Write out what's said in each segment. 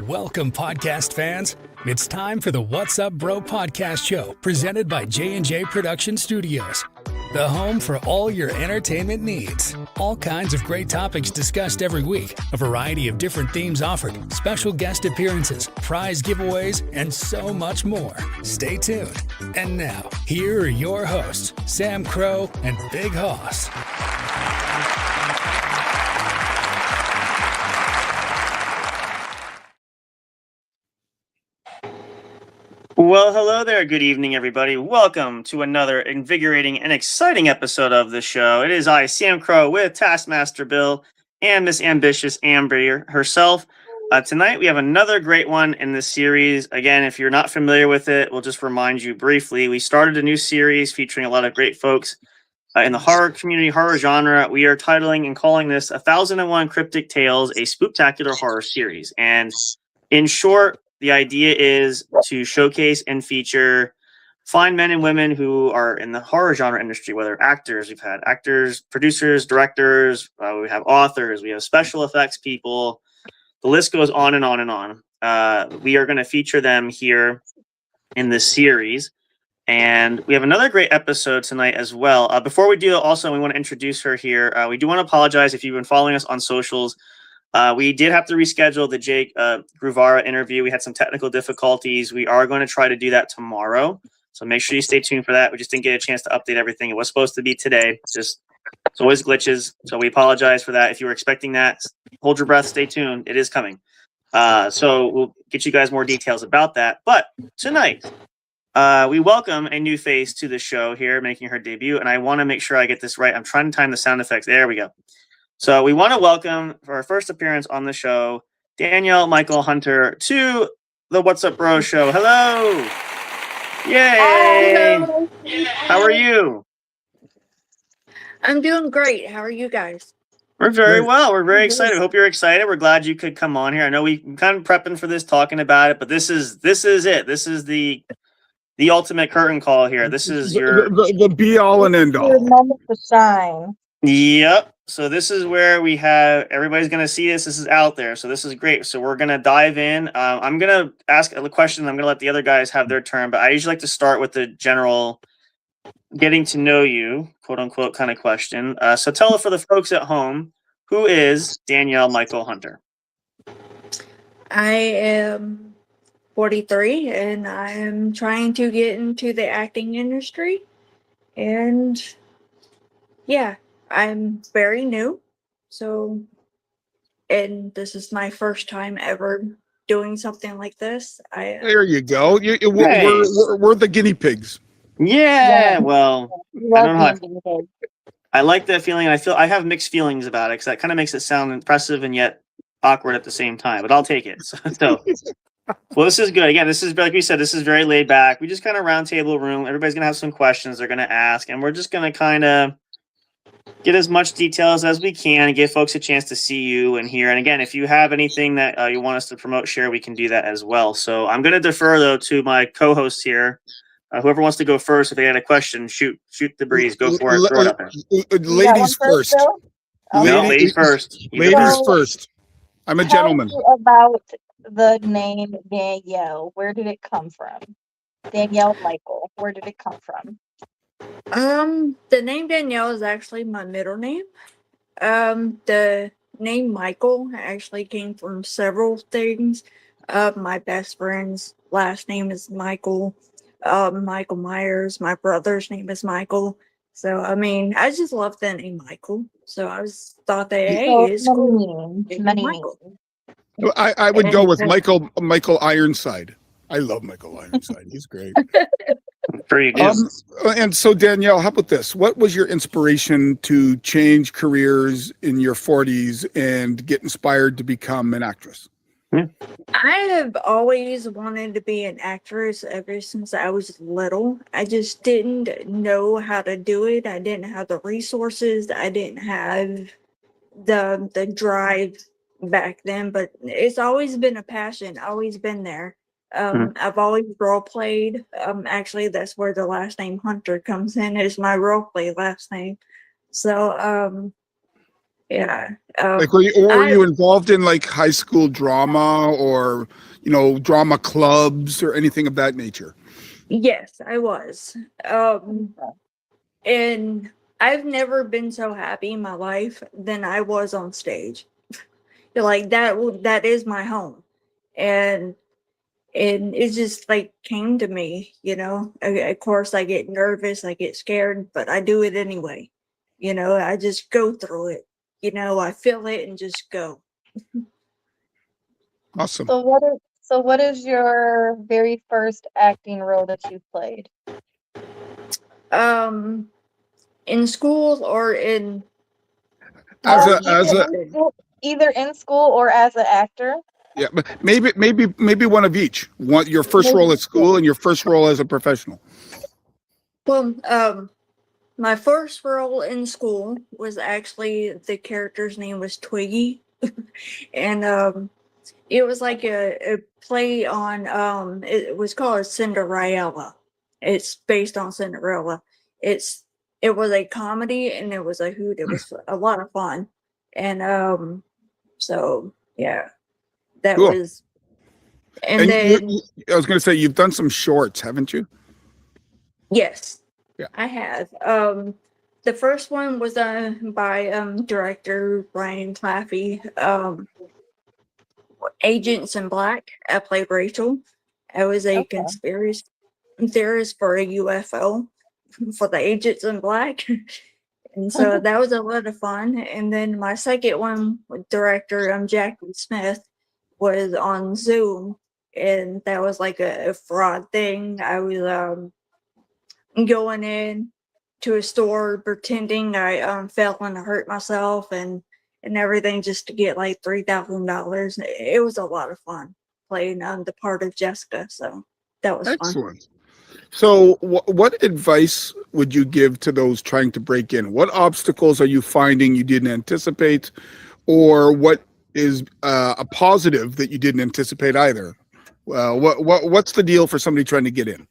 Welcome, podcast fans. It's time for the What's Up Bro podcast show presented by j&j Production Studios, the home for all your entertainment needs. All kinds of great topics discussed every week, a variety of different themes offered, special guest appearances, prize giveaways, and so much more. Stay tuned. And now, here are your hosts, Sam Crow and Big Hoss. Well, hello there. Good evening, everybody. Welcome to another invigorating and exciting episode of the show. It is I, Sam Crow, with Taskmaster Bill and Miss Ambitious Amber herself. Tonight, we have another great one in this series. Again, if you're not familiar with it, we'll just remind you briefly. We started a new series featuring a lot of great folks in the horror community, horror genre. We are titling and calling this 1001 Cryptic Tales, a spooktacular horror series. And in short, the idea is to showcase and feature fine men and women who are in the horror genre industry, whether actors, we've had actors, producers, directors, we have authors, we have special effects people. The list goes on and on and on. We are going to feature them here in this series. And we have another great episode tonight as well. Before we do, also, we want to introduce her here. We do want to apologize if you've been following us on socials. We did have to reschedule the Jake Gruvara interview. We had some technical difficulties. We are going to try to do that tomorrow. So make sure you stay tuned for that. We just didn't get a chance to update everything. It was supposed to be today. It's always glitches. So we apologize for that. If you were expecting that, hold your breath, stay tuned. It is coming. So we'll get you guys more details about that. But tonight, we welcome a new face to the show here, making her debut. And I want to make sure I get this right. I'm trying to time the sound effects. There we go. So we want to welcome, for our first appearance on the show, Danielle Michael Hunter to the What's Up Bro show. Hello! Yay! Hello. How are you? I'm doing great. How are you guys? We're very well. We're very excited. We hope you're excited. We're glad you could come on here. I know we've kind of prepping for this, talking about it, but this is it. This is the ultimate curtain call here. This is your the be all and end all. Your moment to shine. Yep. So this is where we have everybody's going to see this. This is out there. So this is great. So we're going to dive in. I'm going to ask a question. I'm going to let the other guys have their turn. But I usually like to start with the general getting to know you, quote unquote, kind of question. So tell for the folks at home, who is Danielle Michael Hunter? I am 43 and I am trying to get into the acting industry. And yeah. I'm very new, and this is my first time ever doing something like this. There you go. We're the guinea pigs. Yeah. Well, I don't know. I like that feeling. I have mixed feelings about it because that kind of makes it sound impressive and yet awkward at the same time. But I'll take it. So well, this is good. Again, this is like we said. This is very laid back. We just kind of round table room. Everybody's gonna have some questions they're gonna ask, and we're just gonna kind of get as much details as we can and give folks a chance to see you and hear. And again, if you have anything that you want us to promote, share, we can do that as well. So I'm going to defer, though, to my co-hosts here. Whoever wants to go first, if they had a question, shoot the breeze. Go for it. Throw it up there. Ladies first. No, ladies first. Ladies first. I'm a gentleman. Tell me about the name Danielle. Where did it come from? Danielle Michael. Where did it come from? The name Danielle is actually my middle name. The name Michael actually came from several things. My best friend's last name is Michael. Michael Myers. My brother's name is Michael. So, I mean, I just love the name Michael. So I thought that, hey, it's cool. Many Michael. I would go with Michael Ironside. I love Michael Ironside. He's great. Pretty good. And so, Danielle, how about this? What was your inspiration to change careers in your 40s and get inspired to become an actress? I have always wanted to be an actress ever since I was little. I just didn't know how to do it. I didn't have the resources. I didn't have the drive back then, but it's always been a passion, always been there. I've always role played. Actually, that's where the last name Hunter comes in. Is my role play last name. So, Yeah. Like, were I you involved in like high school drama or, drama clubs or anything of that nature? Yes, I was. Okay. And I've never been so happy in my life than I was on stage. Like that is my home. And it just like came to me, Of course I get nervous, I get scared, but I do it anyway. I just go through it. I feel it and just go. Awesome. So what is your very first acting role that you played? Um in school or in As a, Either as a, in school, either in school or as an actor. yeah, but maybe one of each. One, your first role Maybe. at school and your first role as a professional. well, my first role in school was actually the character's name was Twiggy. And it was like a play on it was called Cinderella. It's based on Cinderella. It's it was a comedy and it was a hoot. It was a lot of fun. And so yeah, that Cool. was and And then I was going to say, you've done some shorts, haven't you? yes, Yeah. I have. The first one was done by director Brian Claffey. Agents in Black. I played Rachel. I was a Okay. conspiracy theorist for a UFO for the Agents in Black. And so that was a lot of fun. And then my second one with director Jackie Smith was on Zoom. And that was like a fraud thing. I was going in to a store pretending I fell and hurt myself and everything just to get like $3,000. It was a lot of fun playing the part of Jessica, so that was fun. Excellent. So, what advice would you give to those trying to break in? What obstacles are you finding you didn't anticipate, or what is a positive that you didn't anticipate either? What's the deal for somebody trying to get in?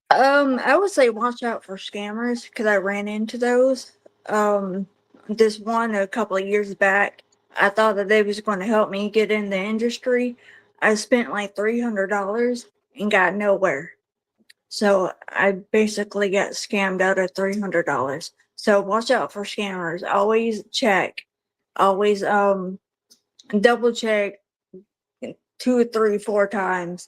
I would say watch out for scammers because I ran into those. This one a couple of years back, I thought that they was going to help me get in the industry. I spent like $300 and got nowhere. So I basically got scammed out of $300. So watch out for scammers. Always check. Always double check 2, 3, 4 times,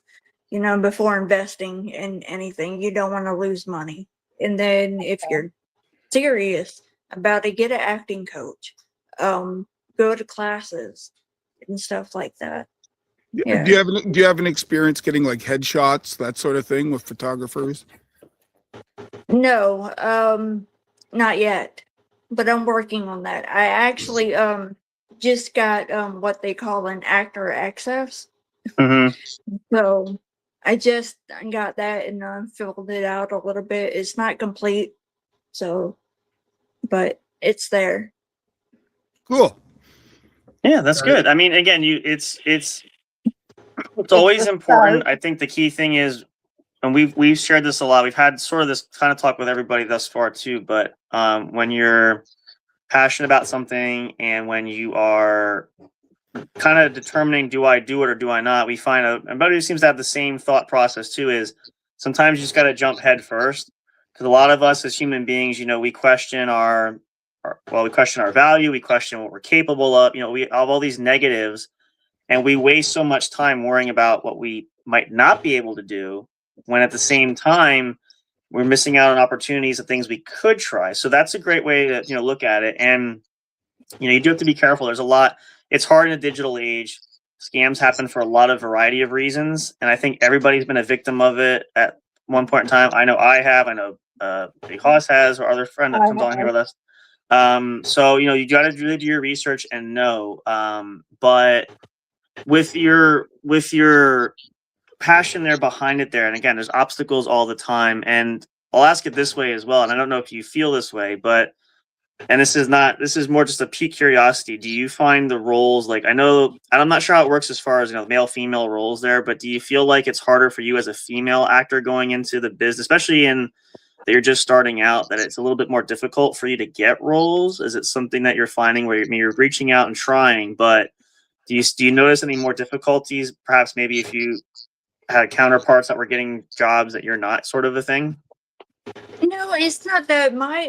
before investing in anything. You don't want to lose money. And then if you're serious about it, get an acting coach. Go to classes and stuff like that. Yeah. Do you have an experience getting like headshots, that sort of thing with photographers? No, not yet. But I'm working on that. I actually just got what they call an actor access. Mm-hmm. So I just got that and filled it out a little bit. It's not complete, so but it's there. Cool. Yeah, that's good. I mean, again, it's always important. I think the key thing is, and we've shared this a lot. We've had sort of this kind of talk with everybody thus far too. But when you're passionate about something and when you are kind of determining, do I do it or do I not? We find everybody who seems to have the same thought process too. Is sometimes you just got to jump head first, because a lot of us as human beings, we question we question our value, we question what we're capable of. We have all these negatives, and we waste so much time worrying about what we might not be able to do, when at the same time we're missing out on opportunities of things we could try. So that's a great way to look at it. And you do have to be careful. There's a lot. It's hard in a digital age. Scams happen for a lot of variety of reasons, and I think everybody's been a victim of it at one point in time. I know I have. I know Big Hoss has, or other friend that comes on here with us. So you got to really do your research and know. But with your passion there behind it there, and again, there's obstacles all the time. And I'll ask it this way as well, and I don't know if you feel this way, but and this is more just a peak curiosity. Do you find the roles, like, I'm not sure how it works as far as male female roles there, but do you feel like it's harder for you as a female actor going into the business, especially in that you're just starting out, that it's a little bit more difficult for you to get roles? Is it something that you're finding where you're reaching out and trying, but do you notice any more difficulties? Perhaps maybe if you had counterparts that were getting jobs that you're not, sort of a thing? No, it's not that. My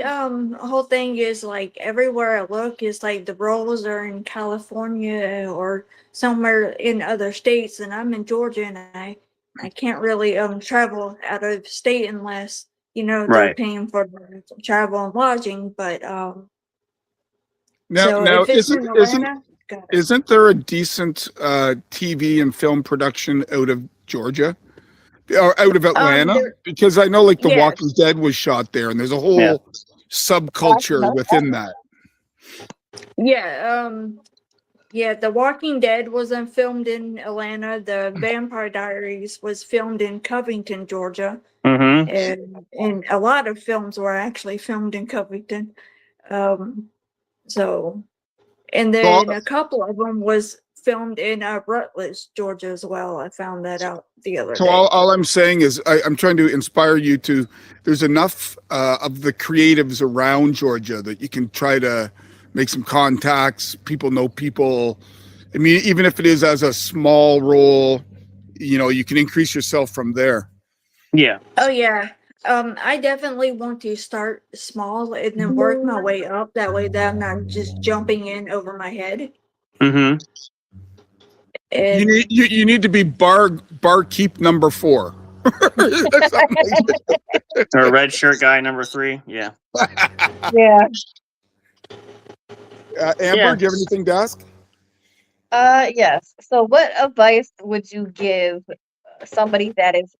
whole thing is like everywhere I look is like the roles are in California or somewhere in other states, and I'm in Georgia, and I can't really travel out of state unless they're Right. paying for the travel and lodging. But Now, so now if it's in Atlanta, got it. isn't there a decent TV and film production out of Georgia or out of Atlanta? There, Because I know like The yes, Walking Dead was shot there, and there's a Yeah. whole subculture within that. yeah, yeah. The Walking Dead wasn't filmed in Atlanta. The Vampire Diaries was filmed in Covington, Georgia. Mm-hmm. And a lot of films were actually filmed in Covington. So, and So, then a couple of them was filmed in Rutledge, Georgia as well. I found that out the other so day. all I'm saying is I'm trying to inspire you to. There's enough of the creatives around Georgia that you can try to make some contacts. People know people. I mean, even if it is as a small role, you can increase yourself from there. Yeah. Oh yeah. I definitely want to start small and then work my way up. That way that I'm not just jumping in over my head. Mm-hmm. And You need to be barkeep number 4. Or red shirt guy number 3. Yeah. Yeah. Amber, Yeah. do you have anything to ask? Yes. So what advice would you give somebody that is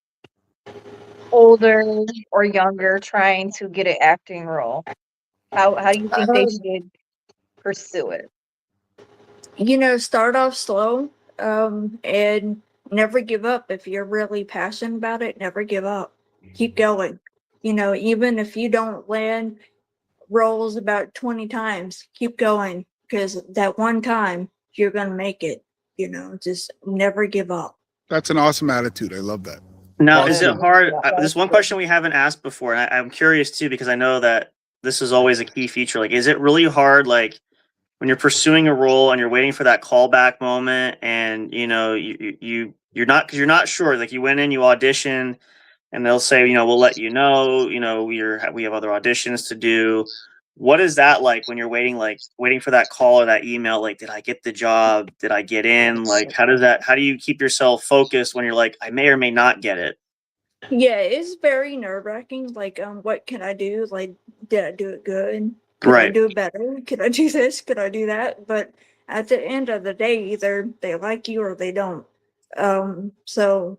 older or younger trying to get an acting role? How do you think they should pursue it? start off slow, and never give up. If you're really passionate about it, never give up. Keep going. Even if you don't land roles about 20 times, keep going, because that one time you're going to make it. Just never give up. That's an awesome attitude. I love that. Now, is it Awesome. hard? There's one question we haven't asked before, and I'm curious too, because I know that this is always a key feature. Like, is it really hard, like, when you're pursuing a role and you're waiting for that callback moment, and you're not, because you're not sure. Like, you went in, you auditioned, and they'll say, we'll let you know. We have other auditions to do. What is that like when you're waiting for that call or that email? Like, did I get the job? Did I get in? Like, how do you keep yourself focused when you're like, I may or may not get it? Yeah, it's very nerve-wracking. Like, what can I do? Like, did I do it good? Could I Right. do it better? Could I do this? Could I do that? But at the end of the day, either they like you or they don't. So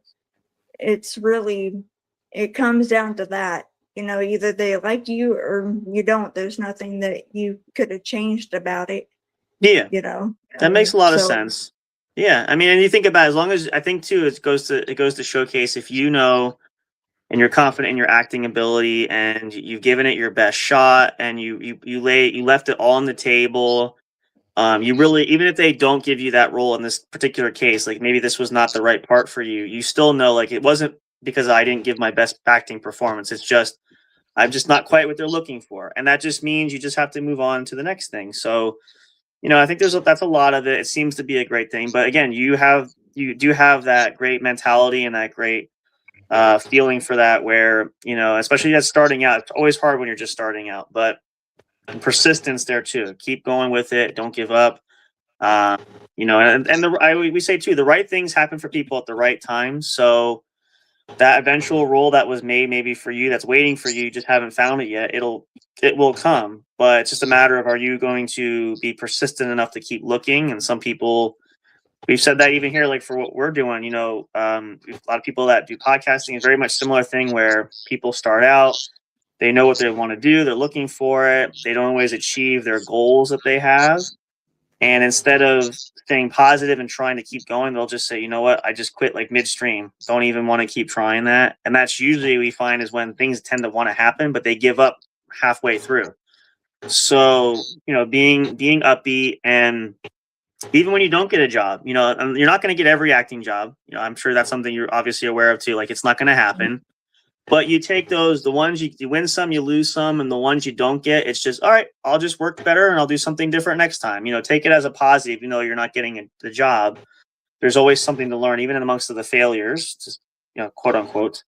it's really, it comes down to that. Either they like you or you don't. There's nothing that you could have changed about it. Yeah. That makes a lot of So- sense. Yeah, I mean, and you think about it, as long as I think too, it goes to showcase if and you're confident in your acting ability and you've given it your best shot and you left it all on the table. You really, even if they don't give you that role in this particular case, like maybe this was not the right part for you, you still know like it wasn't because I didn't give my best acting performance. It's just I'm just not quite what they're looking for, and that just means you just have to move on to the next thing. So I think that's a lot of it. It seems to be a great thing, but again, you do have that great mentality and that great feeling for that, where especially as starting out, it's always hard when you're just starting out, but persistence there too. Keep going with it. Don't give up. We say too, the right things happen for people at the right time. So that eventual role that was made maybe for you, that's waiting for you, just haven't found it yet. It will come, but it's just a matter of, are you going to be persistent enough to keep looking? And some people, we've said that even here, like for what we're doing, a lot of people that do podcasting is very much similar thing where people start out, they know what they want to do, they're looking for it, they don't always achieve their goals that they have. And instead of staying positive and trying to keep going, they'll just say, you know what, I just quit like midstream. Don't even want to keep trying that. And that's usually, we find, is when things tend to want to happen, but they give up halfway through. So, being upbeat, and even when you don't get a job, you're not going to get every acting job. I'm sure that's something you're obviously aware of too. Like, it's not going to happen. But you take those, the ones you win some, you lose some, and the ones you don't get, it's just, all right, I'll just work better and I'll do something different next time. Take it as a positive, you're not getting the job. There's always something to learn, even amongst the failures, just, quote unquote.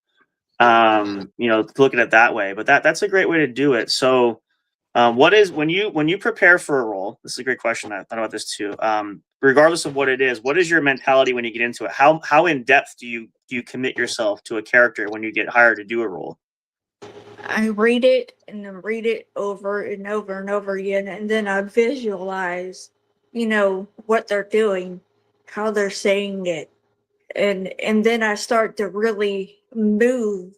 Look at it that way. But that's a great way to do it. So what is when you prepare for a role? This is a great question. I thought about this too. Regardless of what it is, what is your mentality when you get into it? How in depth do you commit yourself to a character when you get hired to do a role? I read it and then read it over and over and over again, and then I visualize, what they're doing, how they're saying it, and then I start to really move,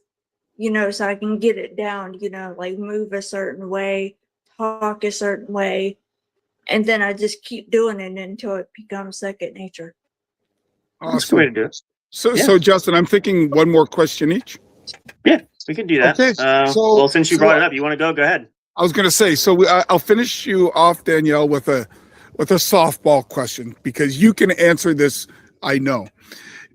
so I can get it down, like move a certain way, talk a certain way, and then I just keep doing it until it becomes second nature. That's the way to do it. So Justin, I'm thinking one more question each. Yeah, we can do that. Okay. Well, since you brought it up, you want to go? Go ahead. I was going to say, I'll finish you off, Danielle, with a softball question, because you can answer this. I know.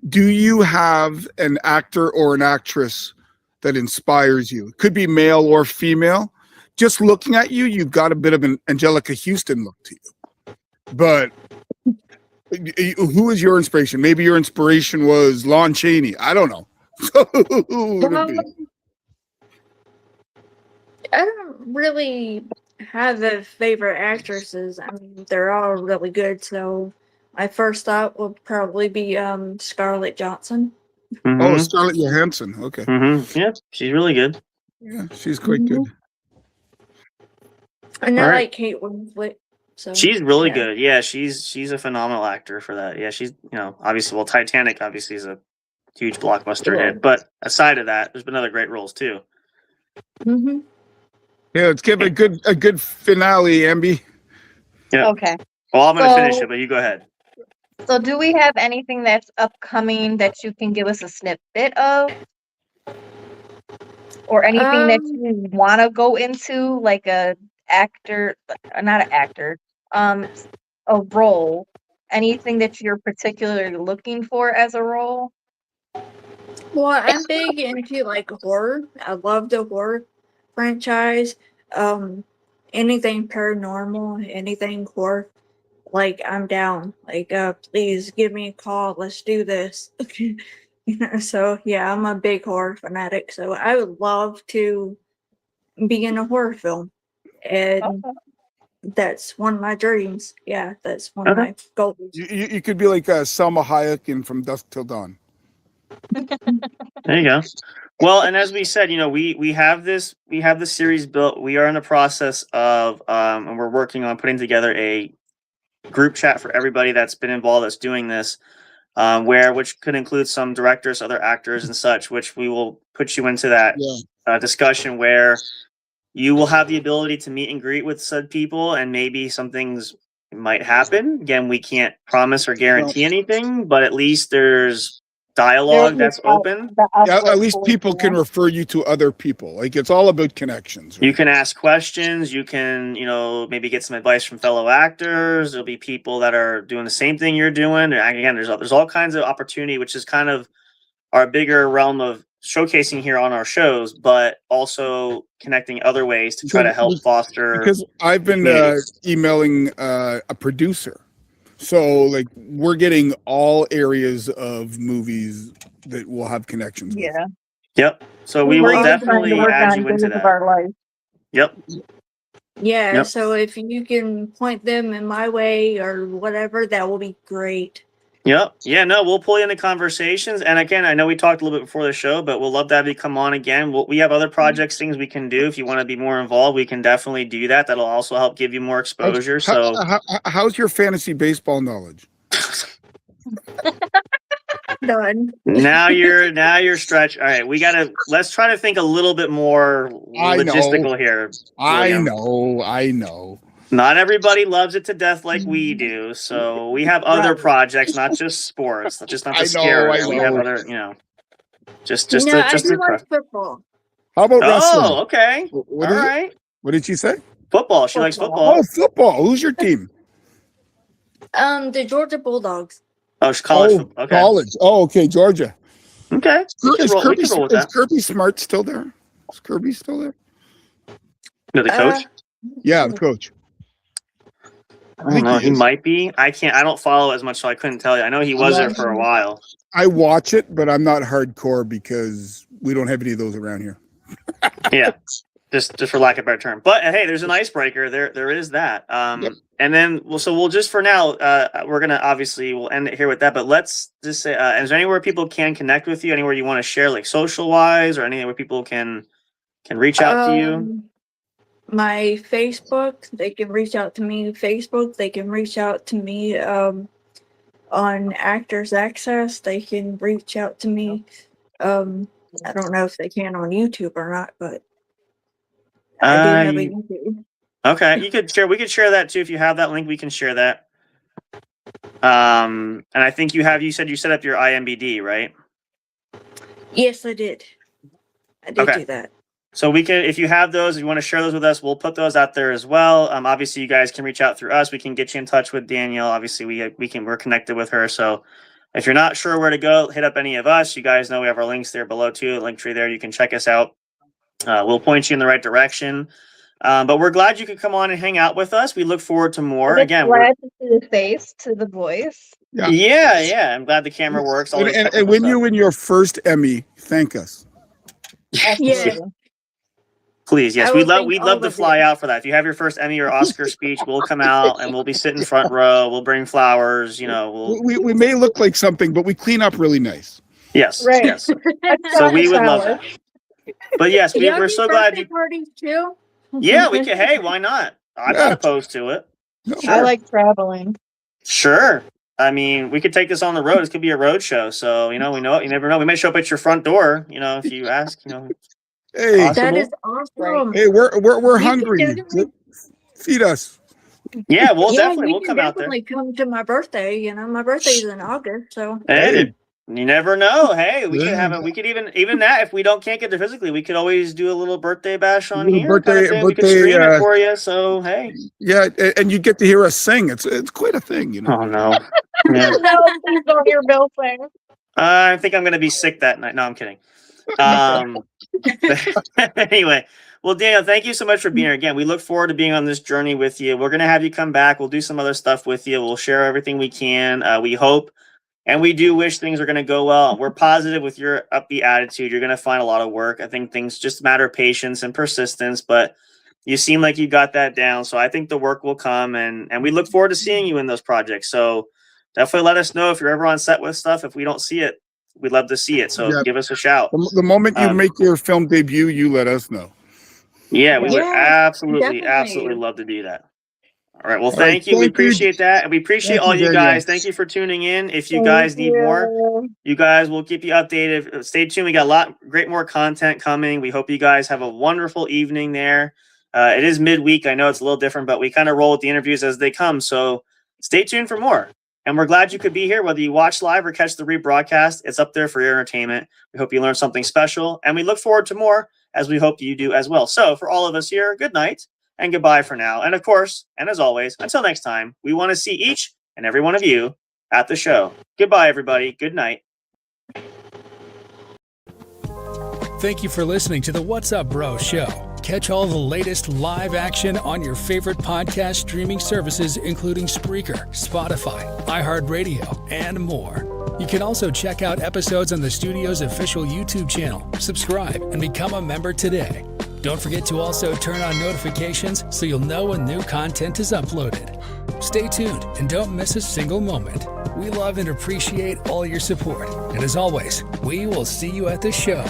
Do you have an actor or an actress that inspires you? It could be male or female. Just looking at you, you've got a bit of an Angelica Houston look to you. But who is your inspiration? Maybe your inspiration was Lon Chaney. I don't know. Who would it be? I don't really have a favorite actresses. I mean, they're all really good. So my first thought would probably be Scarlett Johansson. Mm-hmm. Oh, Scarlett Johansson. Okay. Mm-hmm. Yeah, she's really good. Yeah, she's quite good. And I like Kate Winslet. So she's really good. Yeah, she's a phenomenal actor for that. Yeah, she's obviously Titanic obviously is a huge blockbuster hit. But aside of that, there's been other great roles too. Mm-hmm. Yeah, let's give a good finale, Ambi. Yeah. Okay. Well, I'm gonna finish it, but you go ahead. So do we have anything that's upcoming that you can give us a snippet of? Or anything that you want to go into, like not an actor, a role, anything that you're particularly looking for as a role? Well, I'm big into like horror. I love the horror franchise. Anything paranormal, anything horror, like I'm down. Like, please give me a call. Let's do this. So yeah, I'm a big horror fanatic. So I would love to be in a horror film, and that's one of my dreams. Yeah, that's one of my goals. You could be like Selma Hayek in From Dusk Till Dawn. There you go. Well, and as we said, we have this series built. We are in the process of and we're working on putting together a group chat for everybody that's been involved that's doing this, which could include some directors, other actors and such, which we will put you into that discussion where you will have the ability to meet and greet with said people, and maybe some things might happen. Again, we can't promise or guarantee anything, but at least there's dialogue that's open. Yeah, at least people can refer you to other people. Like, it's all about connections. Right? You can ask questions. You can, maybe get some advice from fellow actors. There'll be people that are doing the same thing you're doing. And again, there's all kinds of opportunity, which is kind of our bigger realm of showcasing here on our shows, but also connecting other ways to try to help foster. Because I've been emailing a producer. So, like, we're getting all areas of movies that will have connections with. Yeah. Yep. So we will definitely add you into that. Our life. Yep. Yeah, Yep. So if you can point them in my way or whatever, that will be great. Yep. Yeah, no, we'll pull you into conversations. And again, I know we talked a little bit before the show, but we'll love to have you come on again. We have other projects, things we can do. If you want to be more involved, we can definitely do that. That'll also help give you more exposure. How's your fantasy baseball knowledge? Done. Now you're stretched. All right, let's try to think a little bit more logistical here. William. I know. Not everybody loves it to death like we do, so we have other projects, not just sports, just not the scare. We have other, just I do like football. How about wrestling? Oh, okay. All right. What did she say? Football. She likes football. Oh, football. Who's your team? The Georgia Bulldogs. Oh, she's college. Okay. College. Oh, okay, Georgia. Okay. We can roll with Is that. Kirby Smart still there? Is Kirby still there? No, the coach? Yeah, the coach. I don't know. He might be. I don't follow as much, so I couldn't tell you. I know he was there for a while. I watch it, but I'm not hardcore because we don't have any of those around here. Yeah. Just for lack of a better term. But hey, there's an icebreaker. There is that. Yep. And then we'll just for now, we're gonna obviously we'll end it here with that. But let's just say, is there anywhere people can connect with you? Anywhere you want to share, like social wise, or anywhere where people can reach out to you? My Facebook, they can reach out to me. Facebook, they can reach out to me. On Actors Access, they can reach out to me. I don't know if they can on YouTube or not, but I do have a YouTube. Okay, we could share that too. If you have that link, we can share that. And I think you said you set up your IMBD, right? Yes, I did. I did do that. So we can, if you have those, if you want to share those with us, we'll put those out there as well. Obviously, you guys can reach out through us. We can get you in touch with Danielle. Obviously, we're connected with her. So if you're not sure where to go, hit up any of us. You guys know we have our links there below too. Link tree there. You can check us out. We'll point you in the right direction. But we're glad you could come on and hang out with us. We look forward to more. Again, glad to see the face, to the voice. Yeah. I'm glad the camera works. And when you win your first Emmy, thank us. Yeah. Please, yes, we'd love to fly out for that. If you have your first Emmy or Oscar speech, we'll come out and we'll be sitting front row. We'll bring flowers. We may look like something, but we clean up really nice. Yes, right. Yes. So we would love that. But yes, we're so glad you. Parties too. Yeah, we can. Hey, why not? I'm not opposed to it. No. Sure. I like traveling. Sure. I mean, we could take this on the road. This could be a road show. So we know it. You never know. We may show up at your front door. If you ask. Hey, that is awesome. Hey, we're hungry. Feed us. Yeah, we'll come out there. Definitely come to my birthday. My birthday's in August, so. Hey, you never know. Hey, we could even that if we can't get there physically, we could always do a little birthday bash on here. We could stream it for you. So hey. Yeah, and you get to hear us sing. It's quite a thing, Oh no. Yeah. No, please don't hear Bill sing. I think I'm gonna be sick that night. No, I'm kidding. Anyway, well, Danielle, thank you so much for being here again. We look forward to being on this journey with you. We're gonna have you come back. We'll do some other stuff with you. We'll share everything we can. We hope. And we do wish things are going to go well. We're positive with your upbeat attitude. You're going to find a lot of work. I think things just matter of patience and persistence, but you seem like you got that down. So I think the work will come, and we look forward to seeing you in those projects. So definitely let us know if you're ever on set with stuff. If we don't see it, we'd love to see it. So give us a shout. The moment you make your film debut, you let us know. Yeah, we would absolutely love to do that. All right. Well, thank you. We appreciate that. And we appreciate all you guys. Thank you for tuning in. If you guys need more, you guys will keep you updated. Stay tuned. We got great more content coming. We hope you guys have a wonderful evening there. It is midweek. I know it's a little different, but we kind of roll with the interviews as they come. So stay tuned for more. And we're glad you could be here, whether you watch live or catch the rebroadcast. It's up there for your entertainment. We hope you learned something special, and we look forward to more, as we hope you do as well. So for all of us here, good night. And goodbye for now. And of course, and as always, until next time, we want to see each and every one of you at the show. Goodbye, everybody. Good night. Thank you for listening to the What's Up Bro show. Catch all the latest live action on your favorite podcast streaming services, including Spreaker, Spotify, iHeartRadio, and more. You can also check out episodes on the studio's official YouTube channel. Subscribe and become a member today. Don't forget to also turn on notifications so you'll know when new content is uploaded. Stay tuned and don't miss a single moment. We love and appreciate all your support. And as always, we will see you at the show.